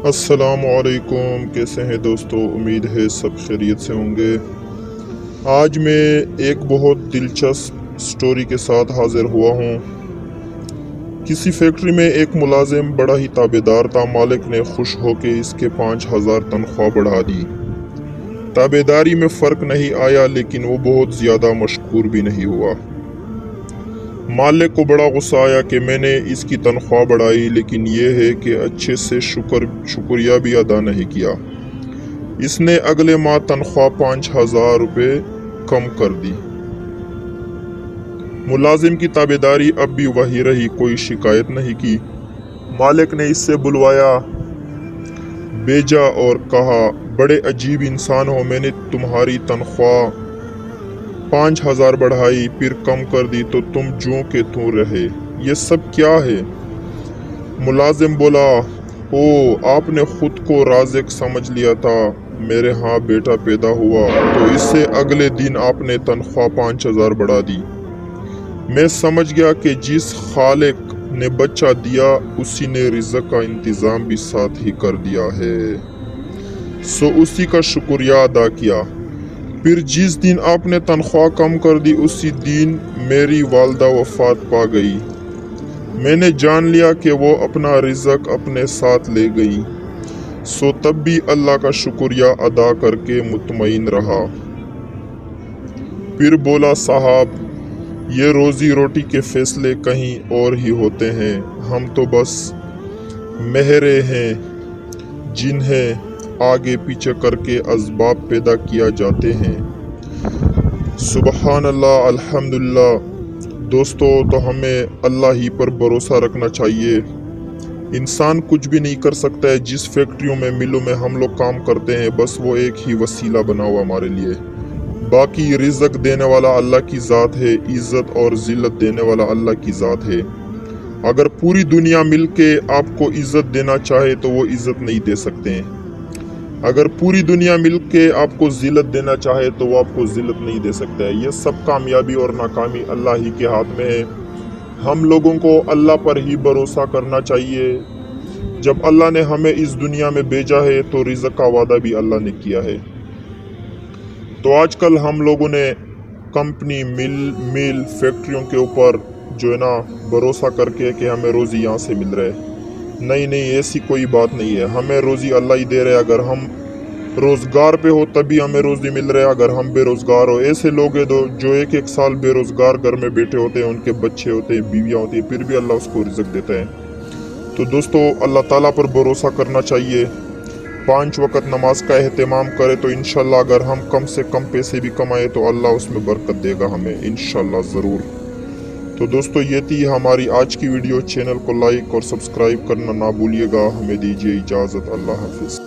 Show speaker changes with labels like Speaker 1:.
Speaker 1: السلام علیکم، کیسے ہیں دوستو؟ امید ہے سب خیریت سے ہوں گے۔ آج میں ایک بہت دلچسپ سٹوری کے ساتھ حاضر ہوا ہوں۔ کسی فیکٹری میں ایک ملازم بڑا ہی تابعدار تھا۔ مالک نے خوش ہو کے اس کے 5,000 تنخواہ بڑھا دی۔ تابعداری میں فرق نہیں آیا، لیکن وہ بہت زیادہ مشکور بھی نہیں ہوا۔ مالک کو بڑا غصہ آیا کہ میں نے اس کی تنخواہ بڑھائی، لیکن یہ ہے کہ اچھے سے شکریہ بھی ادا نہیں کیا۔ اس نے اگلے ماہ تنخواہ 5,000 روپے کم کر دی۔ ملازم کی تابعداری اب بھی وہی رہی، کوئی شکایت نہیں کی۔ مالک نے اس سے بلوایا، بھیجا اور کہا، بڑے عجیب انسان ہو، میں نے تمہاری تنخواہ 5,000 بڑھائی، پھر کم کر دی تو تم جوں کے توں رہے، یہ سب کیا ہے؟ ملازم بولا، آپ نے خود کو رازق سمجھ لیا تھا، میرے ہاں بیٹا پیدا ہوا تو اس سے اگلے دن آپ نے تنخواہ 5,000 بڑھا دی۔ میں سمجھ گیا کہ جس خالق نے بچہ دیا اسی نے رزق کا انتظام بھی ساتھ ہی کر دیا ہے، سو اسی کا شکریہ ادا کیا۔ پھر جس دن آپ نے تنخواہ کم کر دی اسی دن میری والدہ وفات پا گئی۔ میں نے جان لیا کہ وہ اپنا رزق اپنے ساتھ لے گئی، سو تب بھی اللہ کا شکریہ ادا کر کے مطمئن رہا۔ پھر بولا، صاحب، یہ روزی روٹی کے فیصلے کہیں اور ہی ہوتے ہیں، ہم تو بس مہرے ہیں جنہیں آگے پیچھے کر کے اسباب پیدا کیا جاتے ہیں۔ سبحان اللہ، الحمدللہ۔ دوستو، تو ہمیں اللہ ہی پر بھروسہ رکھنا چاہیے۔ انسان کچھ بھی نہیں کر سکتا ہے۔ جس فیکٹریوں میں، ملوں میں ہم لوگ کام کرتے ہیں، بس وہ ایک ہی وسیلہ بنا ہوا ہمارے لیے۔ باقی رزق دینے والا اللہ کی ذات ہے، عزت اور ذلت دینے والا اللہ کی ذات ہے۔ اگر پوری دنیا مل کے آپ کو عزت دینا چاہے تو وہ عزت نہیں دے سکتے ہیں۔ اگر پوری دنیا مل کے آپ کو ذلت دینا چاہے تو وہ آپ کو ذلت نہیں دے سکتا ہے۔ یہ سب کامیابی اور ناکامی اللہ ہی کے ہاتھ میں ہے۔ ہم لوگوں کو اللہ پر ہی بھروسہ کرنا چاہیے۔ جب اللہ نے ہمیں اس دنیا میں بھیجا ہے تو رزق کا وعدہ بھی اللہ نے کیا ہے۔ تو آج کل ہم لوگوں نے کمپنی، مل، فیکٹریوں کے اوپر جو ہے نا بھروسہ کر کے کہ ہمیں روزی یہاں سے مل رہے۔ نہیں، ایسی کوئی بات نہیں ہے۔ ہمیں روزی اللہ ہی دے رہے۔ اگر ہم روزگار پہ ہو تبھی ہمیں روزی مل رہے۔ اگر ہم بے روزگار ہو، ایسے لوگ ہیں جو ایک سال بے روزگار گھر میں بیٹھے ہوتے ہیں، ان کے بچے ہوتے ہیں، بیویاں ہوتی ہیں، پھر بھی اللہ اس کو رزق دیتا ہے۔ تو دوستو، اللہ تعالیٰ پر بھروسہ کرنا چاہیے۔ 5 وقت نماز کا اہتمام کرے تو انشاءاللہ اگر ہم کم سے کم پیسے بھی کمائے تو اللہ اس میں برکت دے گا ہمیں، انشاءاللہ ضرور۔ تو دوستو، یہ تھی ہماری آج کی ویڈیو۔ چینل کو لائک اور سبسکرائب کرنا نہ بھولیے گا۔ ہمیں دیجیے اجازت، اللہ حافظ۔